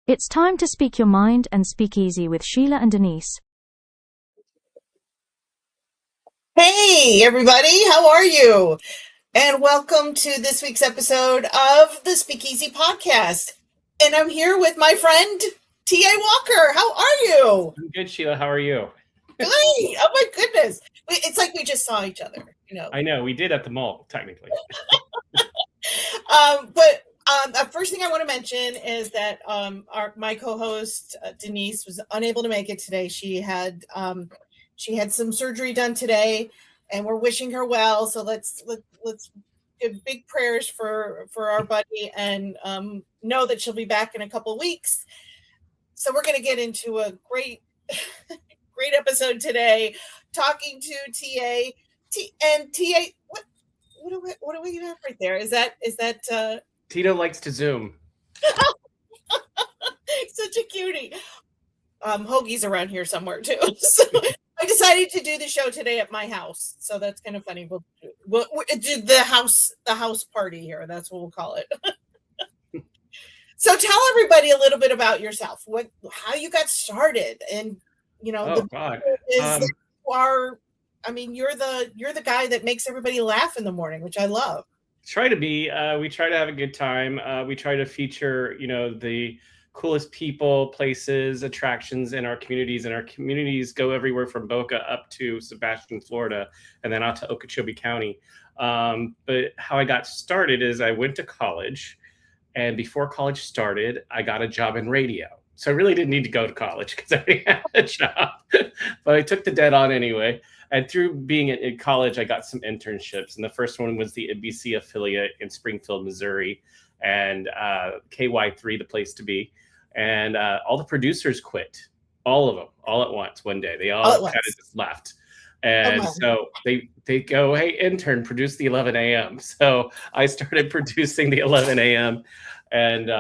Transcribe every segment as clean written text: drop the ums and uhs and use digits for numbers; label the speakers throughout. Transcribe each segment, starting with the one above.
Speaker 1: It's time to speak your mind and speak easy with Sheila and Denise.
Speaker 2: Hey, everybody, how are you? And welcome to this week's episode of the Speakeasy Podcast. And I'm here with my friend, T.A. Walker. How are you?
Speaker 3: I'm good, Sheila. How are you?
Speaker 2: Great. Oh, my goodness. It's like we just saw each other,
Speaker 3: I know. We did at the mall, technically.
Speaker 2: The first thing I want to mention is that my co-host, Denise, was unable to make it today. She had some surgery done today, and we're wishing her well. So let's give big prayers for our buddy, and know that she'll be back in a couple of weeks. So we're going to get into a great great episode today, talking to TA. TA, what do we have right there? Is that
Speaker 3: Tito likes to Zoom.
Speaker 2: Such a cutie. Hoagie's around here somewhere too. So I decided to do the show today at my house. So that's kind of funny. We'll do the house party here. That's what we'll call it. So tell everybody a little bit about yourself. How you got started, and
Speaker 3: God.
Speaker 2: You're the guy that makes everybody laugh in the morning, which I love.
Speaker 3: Try to be. We try to have a good time. We try to feature, the coolest people, places, attractions in our communities. And our communities go everywhere from Boca up to Sebastian, Florida, and then out to Okeechobee County. But how I got started is I went to college. And before college started, I got a job in radio. So I really didn't need to go to college because I already had a job. But I took the debt on anyway. And through being in college, I got some internships. And the first one was the NBC affiliate in Springfield, Missouri, and KY3, the place to be. And all the producers quit, all of them, all at once, one day. They all kind of just left. And so they go, hey, intern, produce the 11 a.m. So I started producing the 11 a.m. and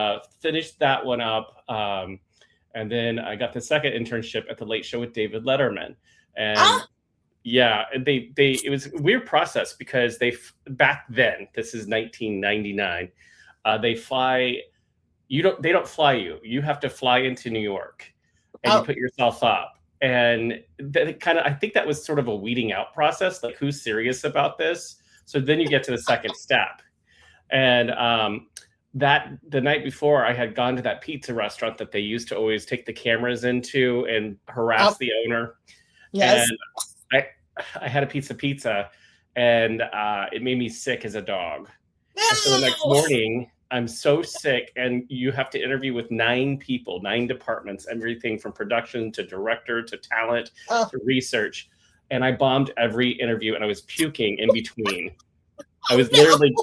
Speaker 3: finished that one up. And then I got the second internship at the Late Show with David Letterman. And yeah, it was a weird process because back then, this is 1999, they don't fly you. You have to fly into New York and you put yourself up. And I think that was sort of a weeding out process, like who's serious about this? So then you get to the second step. And the night before, I had gone to that pizza restaurant that they used to always take the cameras into and harass the owner.
Speaker 2: Yes.
Speaker 3: And I had a pizza, and it made me sick as a dog.
Speaker 2: No!
Speaker 3: And so the next morning, I'm so sick, and you have to interview with 9 people, 9 departments, everything from production to director to talent to research. And I bombed every interview, and I was puking in between. I was literally,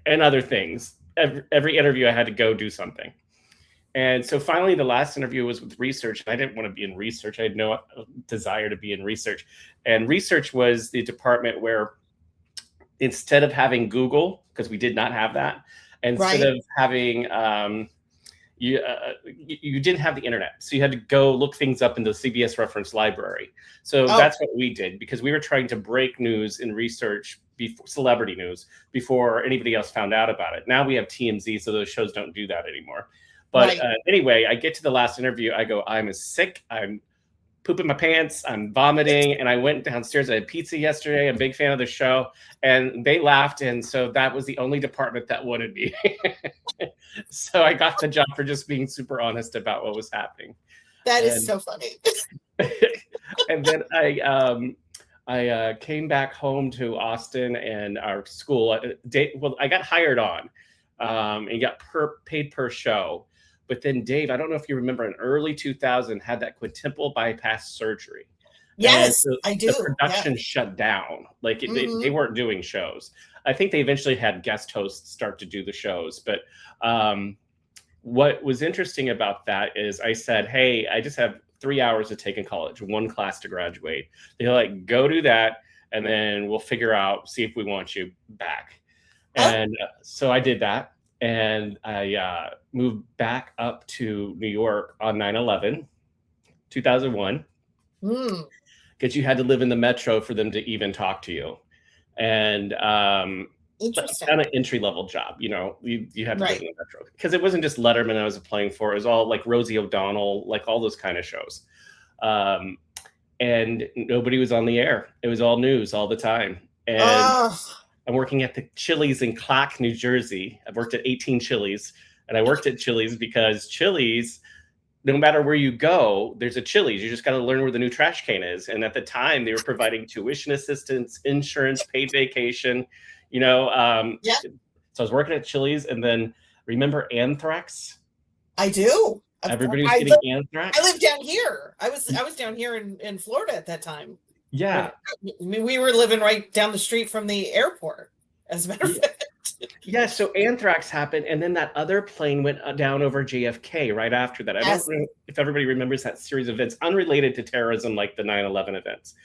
Speaker 3: and other things. Every interview, I had to go do something. And so finally, the last interview was with research. I didn't want to be in research. I had no desire to be in research. And research was the department where instead of having Google, because we did not have that, instead of having, you didn't have the internet. So you had to go look things up in the CBS reference library. So that's what we did, because we were trying to break news in research, celebrity news, before anybody else found out about it. Now we have TMZ, so those shows don't do that anymore. But anyway, I get to the last interview. I go, I'm sick. I'm pooping my pants. I'm vomiting. And I went downstairs. I had pizza yesterday. I'm a big fan of the show. And they laughed. And so that was the only department that wanted me. So I got the job for just being super honest about what was happening.
Speaker 2: That is so funny.
Speaker 3: And then I came back home to Austin and our school. I got hired on and got paid per show. But then Dave, I don't know if you remember, in early 2000 had that quintuple bypass surgery.
Speaker 2: Yes, I do.
Speaker 3: The production shut down. Like they weren't doing shows. I think they eventually had guest hosts start to do the shows. But what was interesting about that is I said, hey, I just have 3 hours to take in college, 1 class to graduate. They're like, go do that. And then we'll see if we want you back. And so I did that. And I moved back up to New York on 9/11, 2001, because you had to live in the metro for them to even talk to you. And
Speaker 2: Interesting.
Speaker 3: Kind of entry level job, you know. You had to
Speaker 2: Right.
Speaker 3: live in the metro because it wasn't just Letterman I was applying for. It was all like Rosie O'Donnell, like all those kind of shows. And nobody was on the air. It was all news all the time. And I'm working at the Chili's in Clack, New Jersey. I've worked at 18 Chili's, and I worked at Chili's because Chili's, no matter where you go, there's a Chili's. You just got to learn where the new trash can is. And at the time, they were providing tuition assistance, insurance, paid vacation, you know.
Speaker 2: Yeah.
Speaker 3: So I was working at Chili's, and then remember Anthrax?
Speaker 2: I do.
Speaker 3: Everybody was getting anthrax.
Speaker 2: I lived down here. I was down here in Florida at that time.
Speaker 3: Yeah.
Speaker 2: I mean, we were living right down the street from the airport, as a matter of fact.
Speaker 3: Yeah, so anthrax happened, and then that other plane went down over JFK right after that. I don't know if everybody remembers that series of events unrelated to terrorism, like the 9/11 events.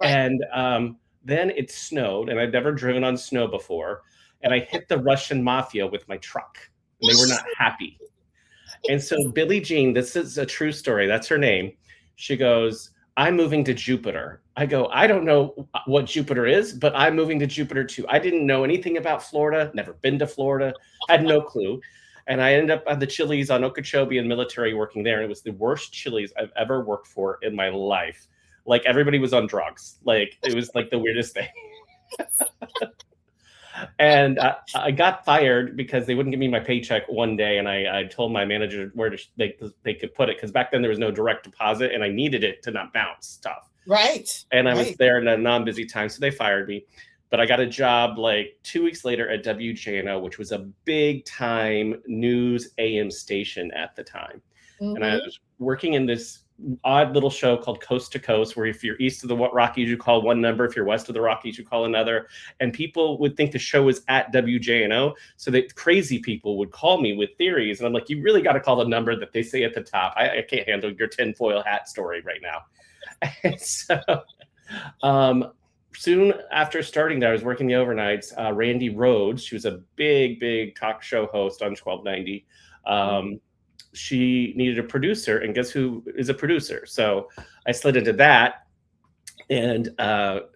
Speaker 3: Right. And then it snowed, and I'd never driven on snow before, and I hit the Russian mafia with my truck, and they were not happy. And so Billie Jean, this is a true story. That's her name. She goes, I'm moving to Jupiter. I go, I don't know what Jupiter is, but I'm moving to Jupiter too. I didn't know anything about Florida, never been to Florida, had no clue. And I ended up at the Chili's on Okeechobee and Military working there. And it was the worst Chili's I've ever worked for in my life. Like everybody was on drugs. Like it was like the weirdest thing. And I got fired because they wouldn't give me my paycheck one day. And I told my manager where they could put it. Because back then there was no direct deposit and I needed it to not bounce stuff.
Speaker 2: Right.
Speaker 3: And I was there in a non-busy time. So they fired me. But I got a job like 2 weeks later at WJNO, which was a big time news AM station at the time. Mm-hmm. And I was working in this odd little show called Coast to Coast, where if you're east of the Rockies, you call one number. If you're west of the Rockies, you call another. And people would think the show was at WJNO. So that crazy people would call me with theories. And I'm like, you really got to call the number that they say at the top. I can't handle your tinfoil hat story right now. And so soon after starting there, I was working the overnights. Randy Rhodes, she was a big talk show host on 1290. She needed a producer, and guess who is a producer? So I slid into that, and well,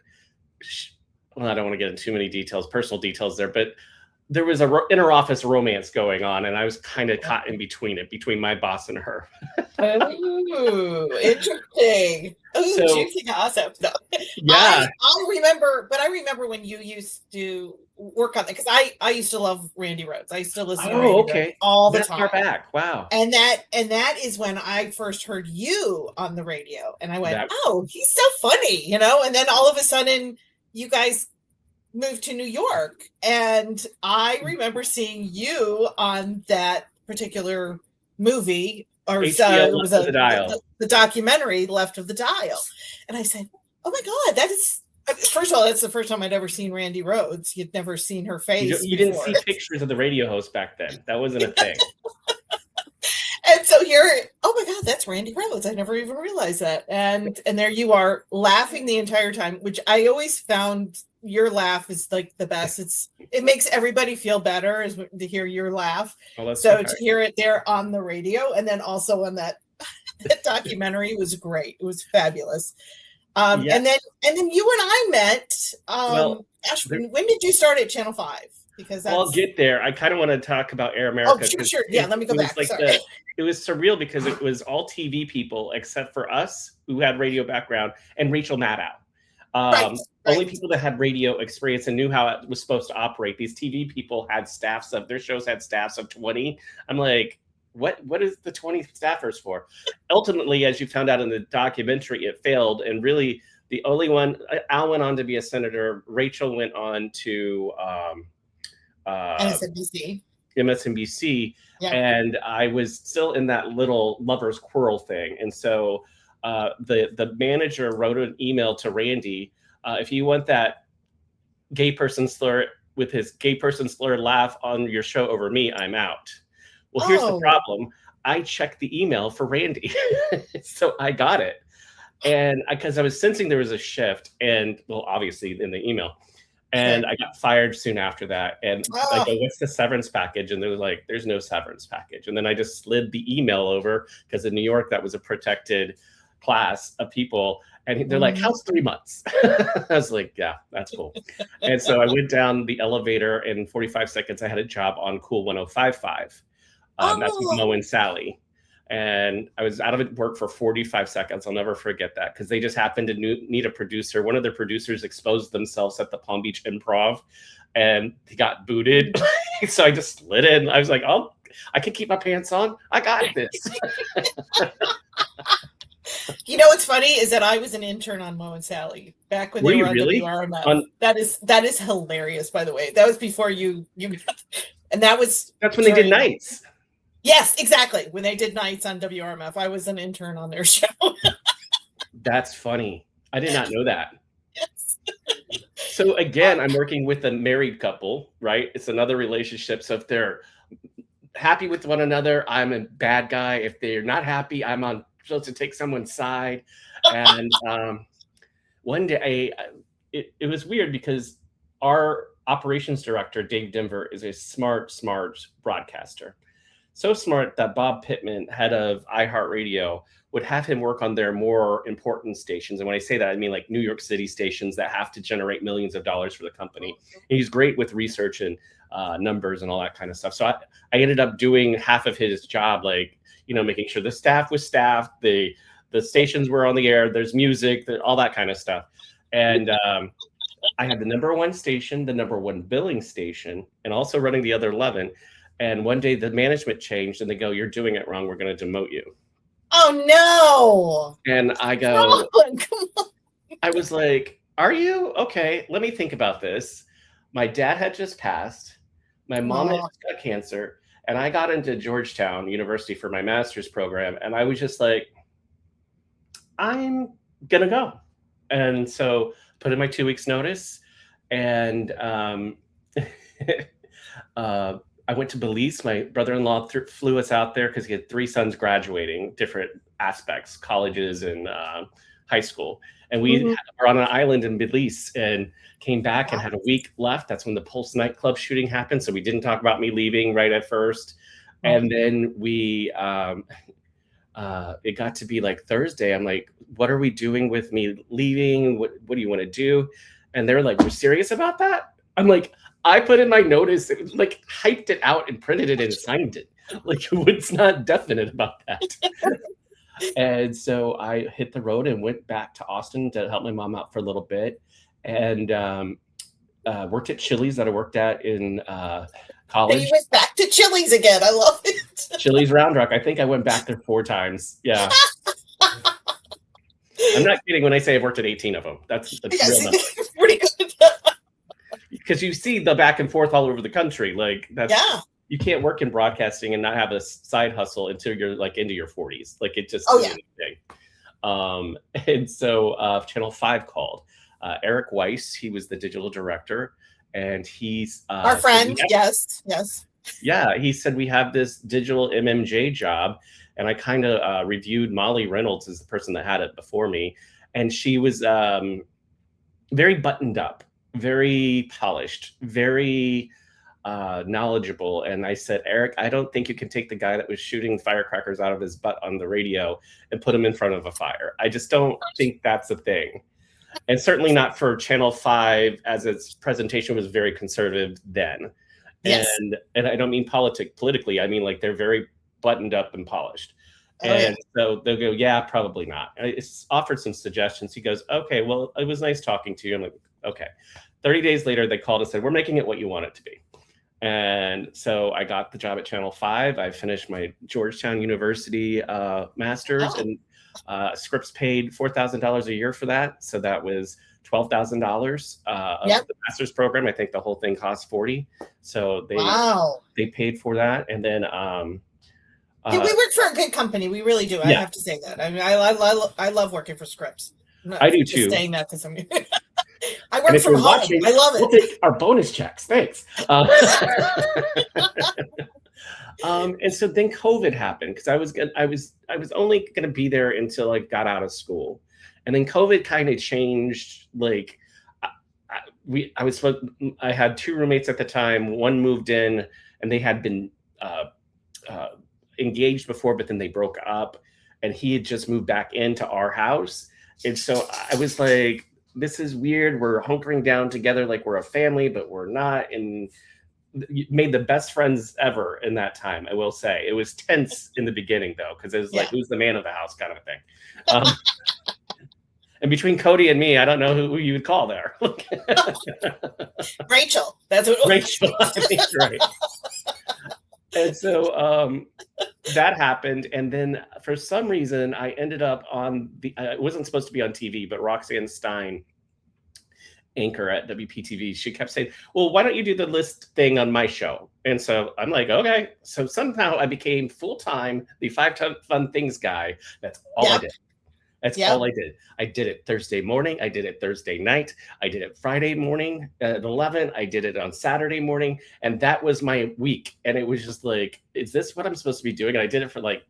Speaker 3: I don't want to get into too many details, personal details there, but there was a inter-office romance going on, and I was kind of caught in between it, between my boss and her.
Speaker 2: Ooh, interesting. Ooh, so, juicy gossip. No.
Speaker 3: Yeah.
Speaker 2: I remember when you used to work on it, because I used to love Randy Rhodes. I used to listen to Randy Rhodes all the time.
Speaker 3: Far back. Wow.
Speaker 2: And that is when I first heard you on the radio, and I went, oh, he's so funny, you know. And then all of a sudden, you guys moved to New York, and I remember seeing you on that particular movie, or it was the documentary Left of the Dial, and I said, "Oh my God, that is." First of all, that's the first time I'd ever seen Randy Rhodes. You'd never seen her face.
Speaker 3: You didn't see pictures of the radio host back then. That wasn't a thing.
Speaker 2: And so here, oh my God, that's Randy Rhodes. I never even realized that. And there you are, laughing the entire time, which I always found your laugh is like the best. It makes everybody feel better to hear your laugh. Oh, so to hear it there on the radio, and then also on that documentary was great. It was fabulous. And then you and I met. Ash, when did you start at Channel 5? Because
Speaker 3: I'll get there. I kind of want to talk about Air America.
Speaker 2: Oh, sure. Yeah, let me go back.
Speaker 3: It was surreal because it was all TV people except for us who had radio background and Rachel Maddow. Only people that had radio experience and knew how it was supposed to operate. These TV people had their shows had staffs of 20. I'm like, what is the 20 staffers for? Ultimately, as you found out in the documentary, it failed. And really the only one, Al went on to be a senator. Rachel went on to MSNBC. Yeah. And I was still in that little lover's quarrel thing. And so the manager wrote an email to Randy. If you want that gay person slur with his gay person slur laugh on your show over me, I'm out. Well, here's the problem. I checked the email for Randy. So I got it. And because I was sensing there was a shift, and well, obviously in the email. And I got fired soon after that. And I go, what's the severance package? And they're like, there's no severance package. And then I just slid the email over because in New York, that was a protected class of people. And they're like, how's 3 months? I was like, yeah, that's cool. And so I went down the elevator. In 45 seconds, I had a job on Cool 105.5. That's with Mo and Sally. And I was out of work for 45 seconds. I'll never forget that, because they just happened to need a producer. One of their producers exposed themselves at the Palm Beach Improv, and he got booted. So I just slid in. I was like, oh, I can keep my pants on. I got this.
Speaker 2: You know what's funny is that I was an intern on Mo and Sally back when they were on WRMF. That is hilarious, by the way. That was before you and that's when
Speaker 3: they did nights.
Speaker 2: Yes, exactly. When they did nights on WRMF, I was an intern on their show.
Speaker 3: That's funny. I did not know that.
Speaker 2: Yes.
Speaker 3: So again, I'm working with a married couple, right? It's another relationship. So if they're happy with one another, I'm a bad guy. If they're not happy, I'm supposed to take someone's side. And one day, it was weird because our operations director, Dave Denver, is a smart broadcaster. So smart that Bob Pittman, head of iHeartRadio, would have him work on their more important stations. And when I say that, I mean like New York City stations that have to generate millions of dollars for the company. And he's great with research and numbers and all that kind of stuff. So I ended up doing half of his job, like, making sure the staff was staffed, the stations were on the air, there's music, all that kind of stuff. And I had the #1 station, the #1 billing station, and also running the other 11. And one day the management changed and they go, you're doing it wrong. We're going to demote you.
Speaker 2: Oh, no.
Speaker 3: And I go, come on. I was like, are you? Okay, let me think about this. My dad had just passed. My mom had just got cancer. And I got into Georgetown University for my master's program. And I was just like, I'm going to go. And so put in my 2 weeks notice. And I went to Belize. My brother-in-law flew us out there because he had 3 sons graduating different aspects, colleges and high school. And we were on an island in Belize and came back and had a week left. That's when the Pulse nightclub shooting happened. So we didn't talk about me leaving right at first. And then it got to be like Thursday. I'm like, what are we doing with me leaving? What do you want to do? And they're like, we're serious about that? I'm like, I put in my notice, it was like hyped it out and printed it and signed it. Like, it's not definite about that. And so I hit the road and went back to Austin to help my mom out for a little bit, and worked at Chili's that I worked at in college.
Speaker 2: And you went back to Chili's again. I love it.
Speaker 3: Chili's Round Rock. I think I went back there 4 times. Yeah. I'm not kidding when I say I've worked at 18 of them. That's real number.
Speaker 2: Pretty good.
Speaker 3: Because you see the back and forth all over the country. Like, that's, you can't work in broadcasting and not have a side hustle until you're like into your 40s. Like, it just isn't a thing. And so Channel 5 called. Eric Weiss, he was the digital director, and he's
Speaker 2: our friend. Yes.
Speaker 3: Yeah, he said we have this digital MMJ job, and I kind of reviewed Molly Reynolds as the person that had it before me, and she was very buttoned up, very polished, very knowledgeable. And I said, Eric, I don't think you can take the guy that was shooting firecrackers out of his butt on the radio and put him in front of a fire. I just don't think that's a thing. And certainly not for Channel 5, as its presentation was very conservative then. Yes. And I don't mean politically. I mean, like, they're very buttoned up and polished. So they'll go, yeah, probably not. I offered some suggestions. He goes, okay, well, it was nice talking to you. I'm like, okay. 30 days later, they called and said, we're making it what you want it to be. And so I got the job at Channel 5. I finished my Georgetown University master's, and Scripps paid $4,000 a year for that. So that was $12,000 of the master's program. I think the whole thing cost $40,000. So they paid for that. And then we
Speaker 2: work for a good company. We really do. I have to say that. I mean, I love working for Scripps.
Speaker 3: I do too.
Speaker 2: Saying that because I work from home. Watching, I love it.
Speaker 3: We'll take our bonus checks. Thanks. And so then COVID happened, because I was only going to be there until I got out of school, and then COVID kind of changed. Like, I had 2 roommates at the time. One moved in, and they had been engaged before, but then they broke up. and he had just moved back into our house. And so I was like, this is weird. We're hunkering down together like we're a family, but we're not. And made the best friends ever in that time. I will say it was tense in the beginning though, because it was like, who's the man of the house kind of a thing. And between Cody and me, I don't know who you would call there.
Speaker 2: Rachel. That's what
Speaker 3: Rachel. I think, right. And so that happened. And then for some reason, I ended up on it wasn't supposed to be on TV, but Roxanne Stein, anchor at WPTV, she kept saying, well, why don't you do the list thing on my show? And so I'm like, okay. So somehow I became full-time the 5 Fun Things guy. That's all I did. That's all I did. I did it Thursday morning. I did it Thursday night. I did it Friday morning at 11. I did it on Saturday morning. And that was my week. And it was just like, is this what I'm supposed to be doing? And I did it for like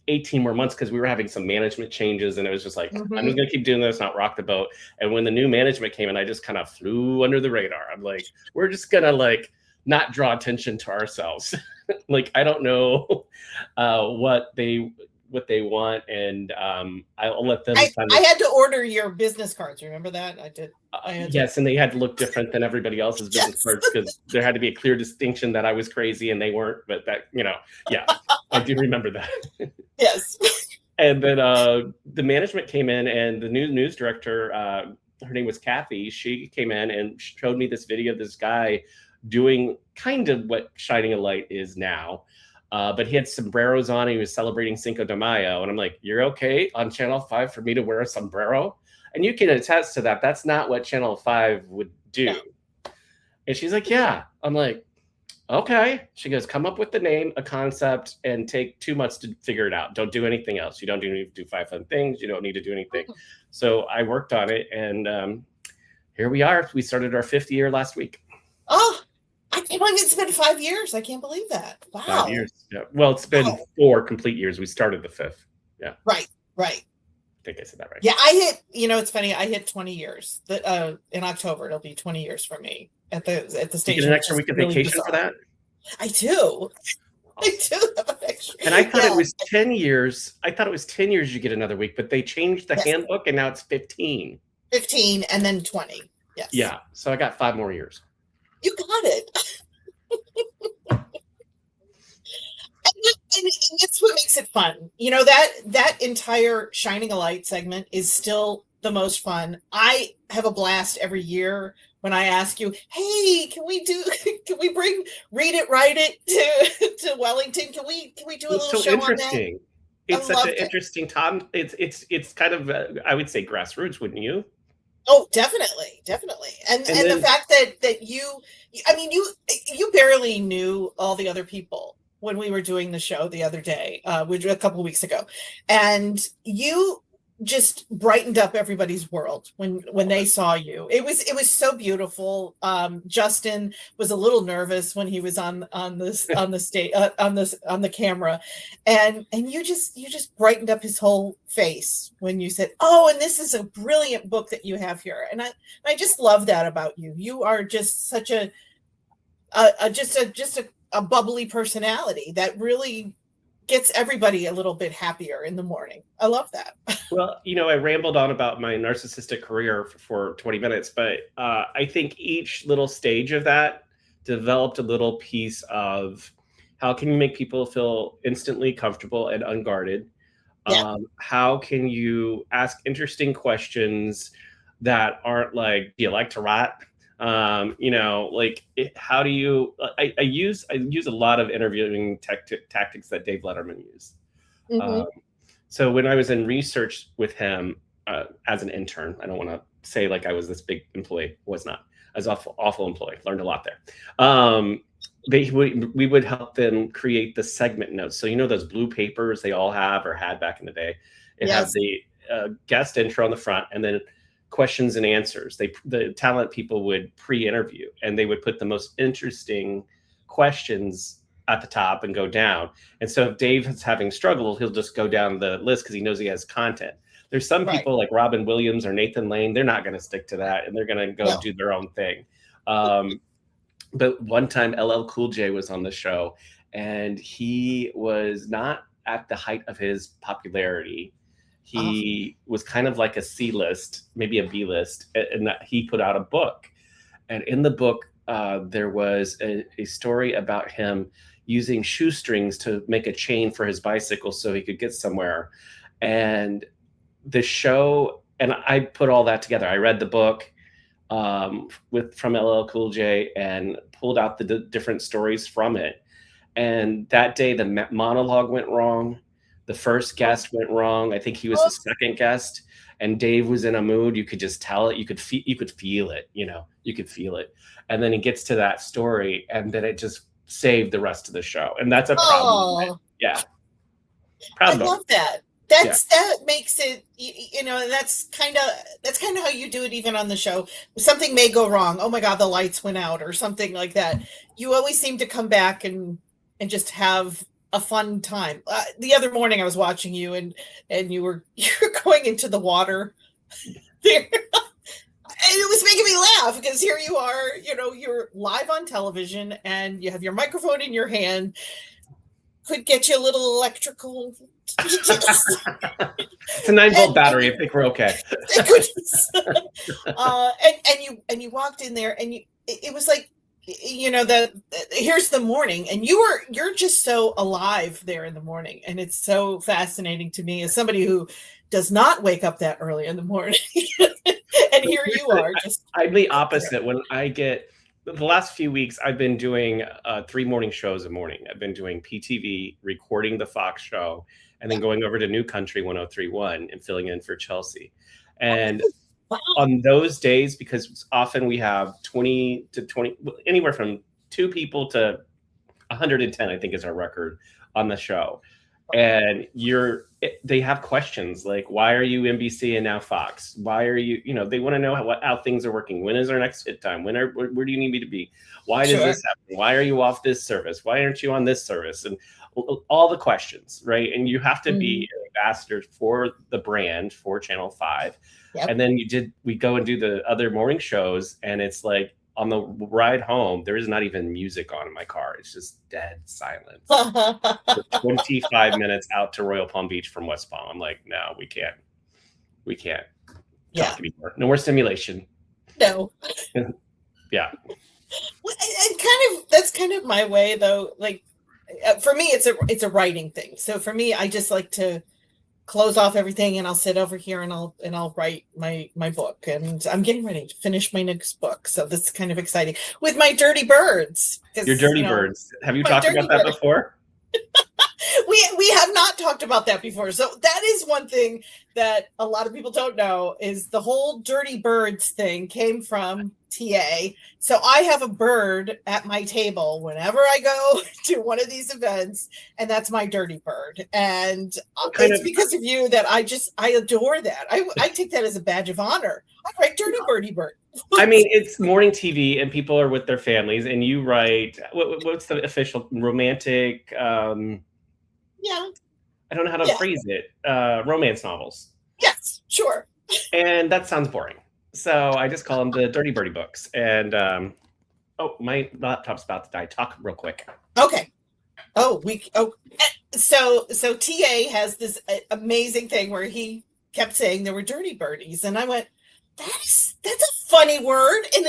Speaker 3: 18 more months because we were having some management changes. And it was just like, I'm just going to keep doing this, not rock the boat. And when the new management came in, I just kind of flew under the radar. I'm like, we're just going to like not draw attention to ourselves. Like, I don't know what they want, and I'll let them.
Speaker 2: I had to order your business cards. Remember that? I did.
Speaker 3: Yes, and they had to look different than everybody else's business cards because there had to be a clear distinction that I was crazy and they weren't. But that, I do remember that.
Speaker 2: Yes.
Speaker 3: And then the management came in, and the new news director, her name was Kathy. She came in and showed me this video of this guy doing kind of what Shining a Light is now. But he had sombreros on. He was celebrating Cinco de Mayo. And I'm like, you're okay on Channel 5 for me to wear a sombrero? And you can attest to that. That's not what Channel 5 would do. No. And she's like, yeah. I'm like, okay. She goes, come up with the name, a concept, and take 2 months to figure it out. Don't do anything else. You don't need to do 5 Fun Things. You don't need to do anything. So I worked on it. And here we are. We started our 5th year last week.
Speaker 2: Oh, I can't believe it's been 5 years. I can't believe that. Wow.
Speaker 3: 5 years. Yeah. Well, it's been 4 complete years. We started the 5th. Yeah.
Speaker 2: Right.
Speaker 3: I think I said that right.
Speaker 2: Yeah, I hit, it's funny. I hit 20 years. In October, it'll be 20 years for me at the station.
Speaker 3: You get an extra week of vacation for that?
Speaker 2: I do. I do have an extra.
Speaker 3: And I thought it was 10 years. I thought it was 10 years you get another week, but they changed the handbook and now it's 15. 15
Speaker 2: and then 20. Yes.
Speaker 3: Yeah. So I got 5 more years.
Speaker 2: You got it. And that's what makes it fun. That entire Shining a Light segment is still the most fun. I have a blast every year when I ask you, hey, can we bring Read It, Write It to Wellington? Can we do a little show on that?
Speaker 3: It's such an interesting time. It's kind of I would say grassroots, wouldn't you?
Speaker 2: Oh, definitely. And the fact that you barely knew all the other people when we were doing the show the other day, a couple of weeks ago, and you just brightened up everybody's world when they saw you. It was so beautiful. Justin was a little nervous when he was on the stage on the camera, and you just brightened up his whole face when you said, "Oh, and this is a brilliant book that you have here." And I just love that about you. You are just such a bubbly personality that really gets everybody a little bit happier in the morning. I love that.
Speaker 3: Well, I rambled on about my narcissistic career for 20 minutes, but I think each little stage of that developed a little piece of how can you make people feel instantly comfortable and unguarded? Yeah. How can you ask interesting questions that aren't like, do you like to write? How do you? I use a lot of interviewing tactics that Dave Letterman used. Mm-hmm. So when I was in research with him as an intern, I don't want to say like I was this big employee. Was not. I was awful employee. Learned a lot there. We would help them create the segment notes. So those blue papers they all have or had back in the day. It has the guest intro on the front, and then questions and answers. The talent people would pre-interview, and they would put the most interesting questions at the top and go down. And so if Dave is having struggle, he'll just go down the list because he knows he has content. There's some people like Robin Williams or Nathan Lane, they're not going to stick to that, and they're going to go do their own thing. But one time LL Cool J was on the show, and he was not at the height of his popularity, he was kind of like a C-list, maybe a B-list, and that he put out a book. And in the book, there was a story about him using shoestrings to make a chain for his bicycle so he could get somewhere. And the show, and I put all that together. I read the book from LL Cool J and pulled out the different stories from it. And that day, the monologue went wrong. The first guest went wrong. I think he was the second guest, and Dave was in a mood. You could just tell it. You could feel it. You could feel it. And then he gets to that story, and then it just saved the rest of the show. And that's a proud moment. Yeah, proud moment.
Speaker 2: I love that. That makes it, that's kind of how you do it even on the show. Something may go wrong. Oh my God, the lights went out or something like that. You always seem to come back and just have a fun time. The other morning I was watching you and you were going into the water there. And it was making me laugh because here you are, you're live on television and you have your microphone in your hand. Could get you a little electrical.
Speaker 3: It's a 9-volt battery. I think we're okay.
Speaker 2: And you walked in there and it was like, here's the morning and you're just so alive there in the morning. And it's so fascinating to me as somebody who does not wake up that early in the morning. And here you are.
Speaker 3: I'm the opposite. When I get the last few weeks, I've been doing 3 morning shows a morning. I've been doing PTV, recording the Fox show, and then going over to New Country 103.1 and filling in for Chelsea. And on those days, because often we have 20 to 20, anywhere from 2 people to 110, I think is our record on the show. And they have questions like, why are you NBC and now Fox? Why are you, they want to know how things are working. When is our next hit time? Where do you need me to be? Why does this happen? Why are you off this service? Why aren't you on this service? And all the questions, right? And you have to be an ambassador for the brand, for Channel 5. Yep. And then we go and do the other morning shows, and it's like, on the ride home, there is not even music on in my car. It's just dead silence. 25 minutes out to Royal Palm Beach from West Palm. I'm like, no, we can't talk anymore. No more stimulation.
Speaker 2: No.
Speaker 3: Yeah.
Speaker 2: And that's kind of my way though. Like for me, it's a writing thing. So for me, I just like to close off everything and I'll sit over here and I'll write my book, and I'm getting ready to finish my next book. So this is kind of exciting with my Dirty Birds.
Speaker 3: Your Dirty Birds. Have you talked about that before?
Speaker 2: We have not talked about that before. So that is one thing that a lot of people don't know is the whole Dirty Birds thing came from TA. So I have a bird at my table whenever I go to one of these events, and that's my Dirty Bird. And it's because of you that I adore that. I take that as a badge of honor. I write Dirty Birdie Bird.
Speaker 3: I mean, it's morning TV and people are with their families, and you write, what's the official romantic, I don't know how to phrase it, romance novels.
Speaker 2: Yes, sure.
Speaker 3: And that sounds boring. So I just call them the Dirty Birdie books. And my laptop's about to die. Talk real quick.
Speaker 2: Okay. So TA has this amazing thing where he kept saying there were dirty birdies, and I went, that's a funny word, and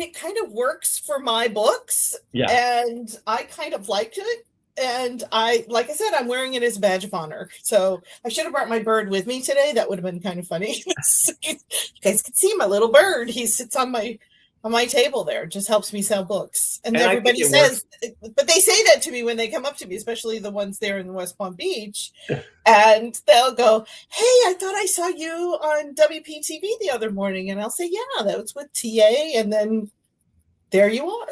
Speaker 2: it kind of works for my books. Yeah. And I kind of liked it. And like I said, I'm wearing it as a badge of honor. So I should have brought my bird with me today. That would have been kind of funny. You guys can see my little bird. He sits on my table there. It just helps me sell books. And everybody says, but they say that to me when they come up to me, especially the ones there in West Palm Beach. And they'll go, hey, I thought I saw you on WPTV the other morning. And I'll say, yeah, that was with TA. And then there you are.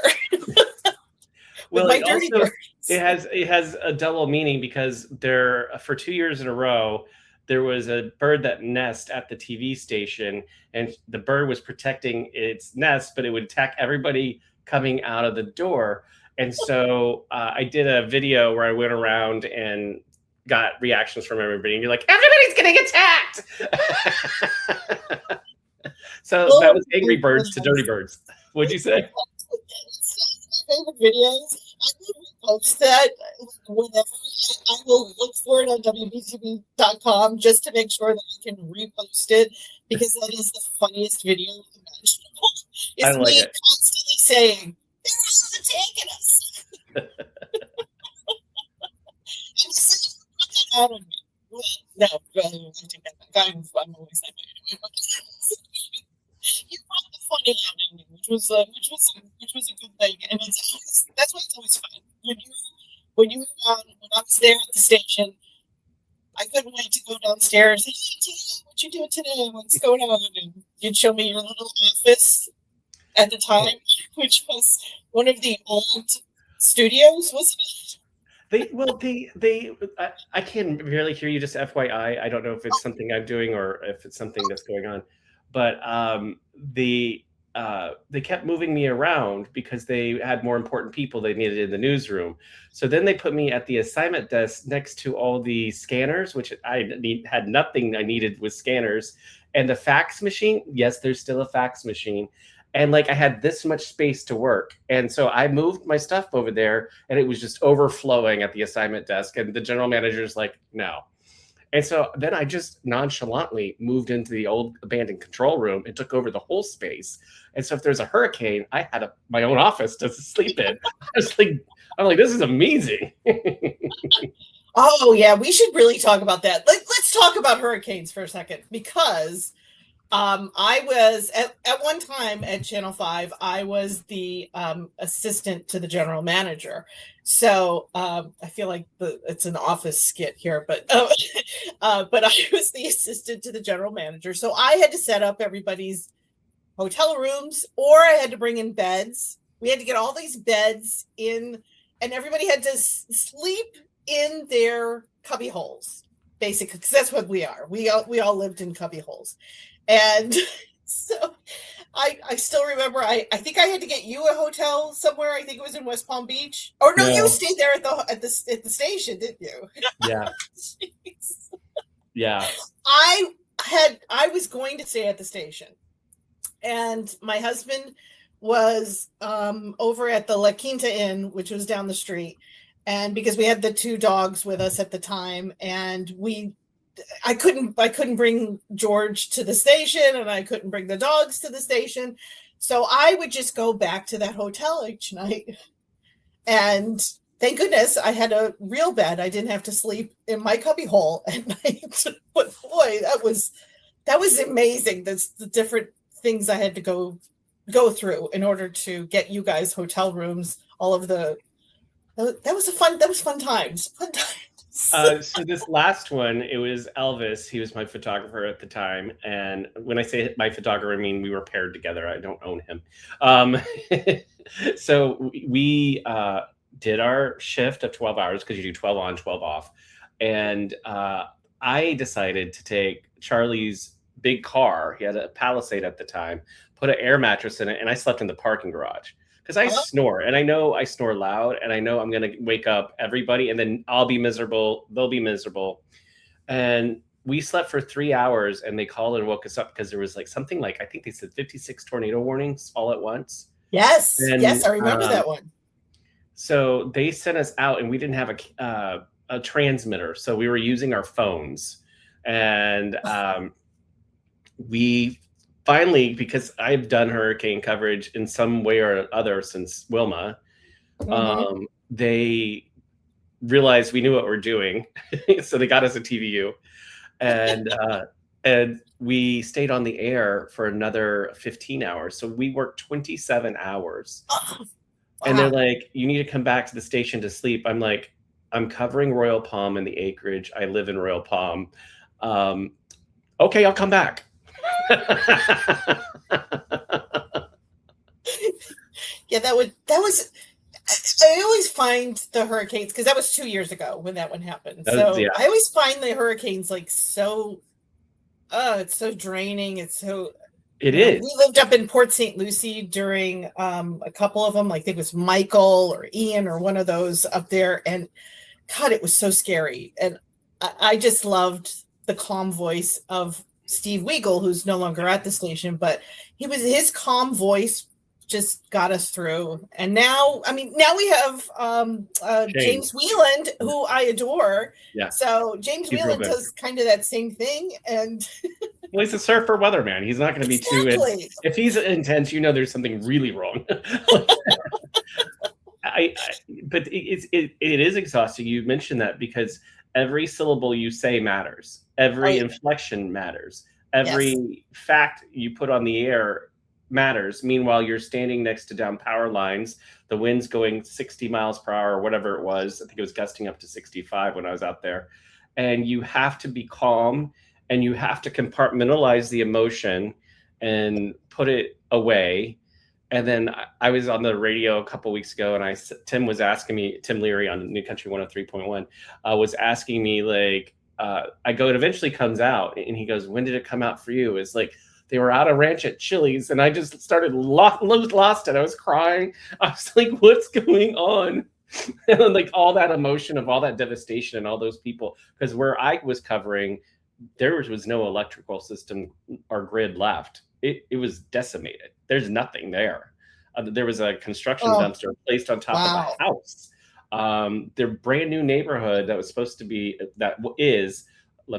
Speaker 3: Well, it has a double meaning because for 2 years in a row, there was a bird that nested at the TV station, and the bird was protecting its nest, but it would attack everybody coming out of the door. And so I did a video where I went around and got reactions from everybody, and you're like, everybody's getting attacked. So that was Angry Birds to Dirty Birds. What'd you say?
Speaker 2: Favorite videos. I post that whenever. I will look for it on WBTV.com just to make sure that I can repost it, because that is the funniest video imaginable.
Speaker 3: I
Speaker 2: It's
Speaker 3: like
Speaker 2: me
Speaker 3: it.
Speaker 2: constantly saying, "They're not taking us." Put that out on me. Well, no, I take that back. I'm always that way anyway. But you brought the funny out in me, which was a good thing, and that's why it's always fun when you were on, when I was there at the station. I couldn't wait to go downstairs. Hey, Tia, what you doing today? What's going on? And you'd show me your little office at the time, which was one of the old studios, wasn't it?
Speaker 3: I can barely hear you. Just FYI, I don't know if it's something I'm doing or if it's something that's going on, but they kept moving me around because they had more important people they needed in the newsroom. So then they put me at the assignment desk next to all the scanners, which had nothing I needed with scanners, and the fax machine. Yes, there's still a fax machine. And like I had this much space to work. And so I moved my stuff over there and it was just overflowing at the assignment desk. And the general manager's like, no. And so then I just nonchalantly moved into the old abandoned control room and took over the whole space. And so if there's a hurricane, I had my own office to sleep in. I'm like, this is amazing.
Speaker 2: Oh yeah, we should really talk about that. Let's talk about hurricanes for a second, because I was at one time at Channel 5, I was the assistant to the general manager. So I feel like it's an office skit here, but I was the assistant to the general manager. So I had to set up everybody's hotel rooms, or I had to bring in beds. We had to get all these beds in, and everybody had to sleep in their cubby holes, basically, because that's what we are. We all lived in cubby holes. And so I still remember, I think I had to get you a hotel somewhere. I think it was in West Palm Beach. Or no, you stayed there at the station, didn't you?
Speaker 3: Yeah. Yeah.
Speaker 2: I was going to stay at the station, and my husband was over at the La Quinta Inn, which was down the street. And because we had the 2 dogs with us at the time, and I couldn't bring George to the station, and I couldn't bring the dogs to the station. So I would just go back to that hotel each night. And thank goodness I had a real bed. I didn't have to sleep in my cubby hole at night. But boy, that was amazing. That's the different things I had to go through in order to get you guys hotel rooms. All of that was fun times. Fun times.
Speaker 3: So this last one, it was Elvis. He was my photographer at the time. And when I say my photographer, I mean we were paired together. I don't own him. So we did our shift of 12 hours, because you do 12 on, 12 off. And I decided to take Charlie's big car. He had a Palisade at the time, put an air mattress in it, and I slept in the parking garage. Because I snore, and I know I snore loud, and I know I'm going to wake up everybody, and then I'll be miserable. They'll be miserable. And we slept for 3 hours, and they called and woke us up because there was I think they said 56 tornado warnings all at once.
Speaker 2: Yes. Yes, I remember that one.
Speaker 3: So they sent us out, and we didn't have a transmitter. So we were using our phones. And we finally, because I've done hurricane coverage in some way or other since Wilma, they realized we knew what we're doing. So they got us a TVU, and we stayed on the air for another 15 hours. So we worked 27 hours. Oh, wow. And they're like, you need to come back to the station to sleep. I'm like, I'm covering Royal Palm and the acreage. I live in Royal Palm. Okay, I'll come back.
Speaker 2: Yeah, that was I always find the hurricanes, because that was 2 years ago when that one happened. So yeah. I always find the hurricanes it's so draining. It is. We lived up in Port St. Lucie during a couple of them. I think it was Michael or Ian or one of those up there, and God, it was so scary. And I just loved the calm voice of Steve Weagle, who's no longer at the station, but his calm voice just got us through. And now we have James Wieland, who I adore.
Speaker 3: Yeah.
Speaker 2: So James Wieland does kind of that same thing. And
Speaker 3: well, he's a surfer weatherman. He's not going to be too. If he's intense, there's something really wrong. But it is exhausting. You mentioned that because every syllable you say matters. Every inflection matters. Every fact you put on the air matters. Meanwhile, you're standing next to down power lines. The wind's going 60 miles per hour or whatever it was. I think it was gusting up to 65 when I was out there. And you have to be calm and you have to compartmentalize the emotion and put it away. And then I was on the radio a couple of weeks ago, and Tim was asking me, Tim Leary on New Country 103.1, was asking me, like, I go, it eventually comes out, and he goes, when did it come out for you? It's like, they were out of ranch at Chili's, and I just started lost it. I was crying. I was like, what's going on? And then, like, all that emotion of all that devastation and all those people, because where I was covering, there was no electrical system or grid left. It was decimated. There's nothing there. There was a construction dumpster placed on top of a house. Their brand new neighborhood that was supposed to be, let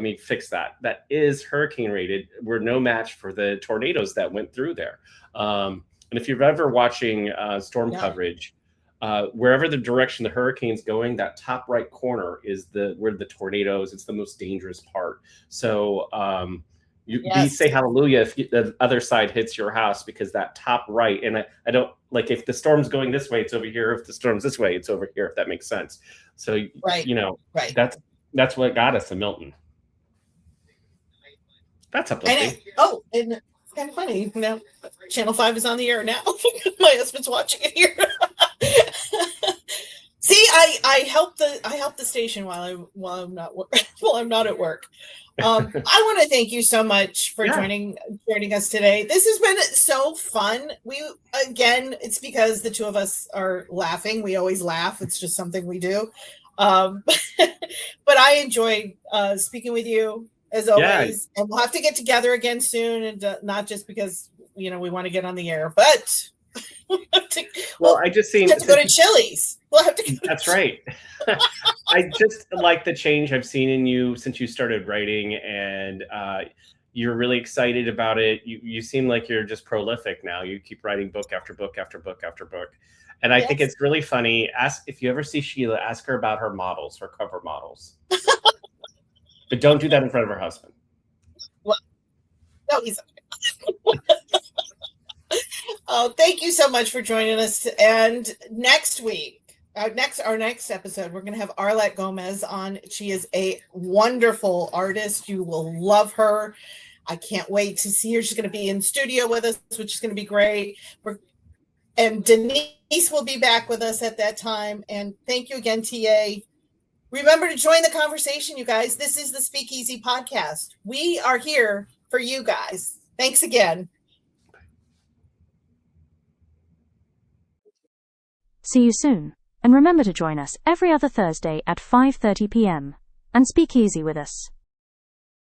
Speaker 3: me fix that. That is hurricane rated. We're no match for the tornadoes that went through there. And if you're ever watching storm coverage, wherever the direction the hurricane's going, that top right corner is where the tornadoes, it's the most dangerous part. So you say hallelujah if the other side hits your house, because that top right, and I don't, like, if the storm's going this way, it's over here. If the storm's this way, it's over here, if that makes sense. So, that's what got us to Milton. That's uplifting.
Speaker 2: And it's kind of funny. Channel 5 is on the air now. My husband's watching it here. See, I help the station while I'm not at work. I want to thank you so much for joining us today. This has been so fun. It's because the two of us are laughing. We always laugh. It's just something we do. But I enjoyed speaking with you as always, and we'll have to get together again soon, and not just because we want to get on the air, but
Speaker 3: I just seen
Speaker 2: have to go to Chili's. We'll have to.
Speaker 3: That's right. I just like the change I've seen in you since you started writing, and you're really excited about it. You seem like you're just prolific now. You keep writing book after book after book after book. And I think it's really funny. If you ever see Sheila, ask her about her models, her cover models. But don't do that in front of her husband.
Speaker 2: Well, no, he's. Oh, thank you so much for joining us. And next week, our next episode, we're going to have Arlette Gomez on. She is a wonderful artist. You will love her. I can't wait to see her. She's going to be in studio with us, which is going to be great. And Denise will be back with us at that time. And thank you again, TA. Remember to join the conversation, you guys. This is the Speakeasy Podcast. We are here for you guys. Thanks again.
Speaker 1: See you soon. And remember to join us every other Thursday at 5:30 p.m. and speak easy with us.